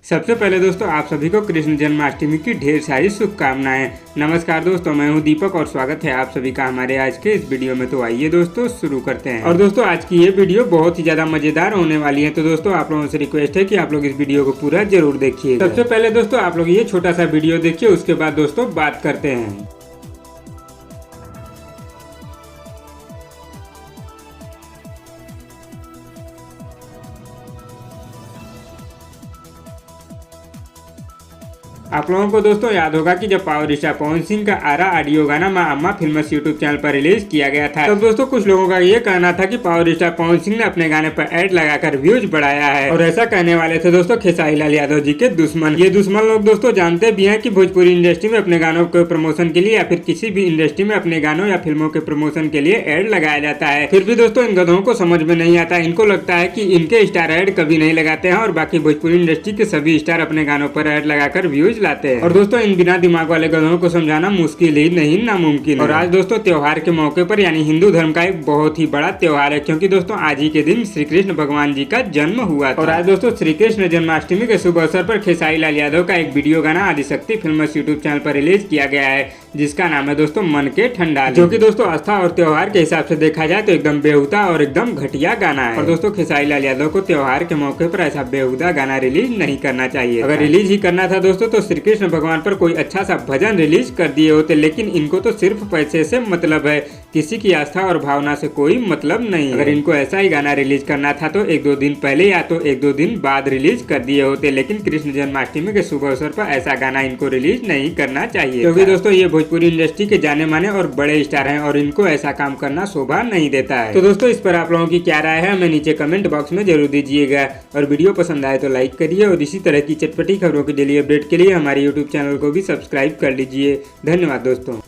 सबसे पहले दोस्तों आप सभी को कृष्ण जन्माष्टमी की ढेर सारी शुभकामनाएं। नमस्कार दोस्तों, मैं हूं दीपक और स्वागत है आप सभी का हमारे आज के इस वीडियो में। तो आइए दोस्तों शुरू करते हैं। और दोस्तों आज की ये वीडियो बहुत ही ज्यादा मजेदार होने वाली है, तो दोस्तों आप लोगों से रिक्वेस्ट है कि आप लोग इस वीडियो को पूरा जरूर देखिए। सबसे पहले दोस्तों आप लोग ये छोटा सा वीडियो देखिए, उसके बाद दोस्तों बात करते हैं। आप लोगों को दोस्तों याद होगा कि जब पावर स्टार पवन सिंह का आरा ऑडियो गाना माँ अम्मा फिल्म्स यूट्यूब चैनल पर रिलीज किया गया था, तब दोस्तों कुछ लोगों का ये कहना था कि पावर स्टार पवन सिंह ने अपने गाने पर एड लगाकर व्यूज बढ़ाया है। और ऐसा कहने वाले थे दोस्तों खेसारी लाल यादव जी के दुश्मन। ये दुश्मन लोग दोस्तों जानते भी हैं कि भोजपुरी इंडस्ट्री में अपने गानों के प्रमोशन के लिए या फिर किसी भी इंडस्ट्री में अपने गानों या फिल्मों के प्रमोशन के लिए एड लगाया जाता है। फिर भी दोस्तों इन गधों को समझ में नहीं आता। इनको लगता है कि इनके स्टार एड कभी नहीं लगाते हैं और बाकी भोजपुरी इंडस्ट्री के सभी स्टार अपने गानों पर एड लगाकर व्यूज लाते हैं। और दोस्तों इन बिना दिमाग वाले गधों को समझाना मुश्किल ही नहीं नामुमकिन। और आज दोस्तों त्योहार के मौके पर यानी हिंदू धर्म का एक बहुत ही बड़ा त्योहार है, क्योंकि दोस्तों आज ही के दिन श्री कृष्ण भगवान जी का जन्म हुआ था। और आज दोस्तों श्री कृष्ण जन्माष्टमी के शुभ अवसर पर खेसारी लाल यादव का एक वीडियो गाना आदिशक्ति फिल्म्स यूट्यूब चैनल पर रिलीज किया गया है, जिसका नाम है दोस्तों मन के ठंडा, जो कि दोस्तों आस्था और त्योहार के हिसाब से देखा जाए तो एकदम बेहुदा और एकदम घटिया गाना है। और दोस्तों खेसारी लाल यादव को त्योहार के मौके पर ऐसा बेहुदा गाना रिलीज नहीं करना चाहिए। अगर रिलीज ही करना था दोस्तों तो श्री कृष्ण भगवान पर कोई अच्छा सा भजन रिलीज कर दिए होते, लेकिन इनको तो सिर्फ पैसे से मतलब है, किसी की आस्था और भावना से कोई मतलब नहीं। अगर इनको ऐसा ही गाना रिलीज करना था तो एक दो दिन पहले या तो एक दो दिन बाद रिलीज कर दिए होते, लेकिन कृष्ण जन्माष्टमी के शुभ अवसर पर ऐसा गाना इनको रिलीज नहीं करना चाहिए, क्योंकि दोस्तों ये भोजपुरी इंडस्ट्री के जाने माने और बड़े स्टार हैं और इनको ऐसा काम करना शोभा नहीं देता है। तो दोस्तों इस पर आप लोगों की क्या राय है हमें नीचे कमेंट बॉक्स में जरूर दीजिएगा। और वीडियो पसंद आए तो लाइक करिए और इसी तरह की चटपटी खबरों की डेली अपडेट के लिए हमारे यूट्यूब चैनल को भी सब्सक्राइब कर लीजिए। धन्यवाद दोस्तों।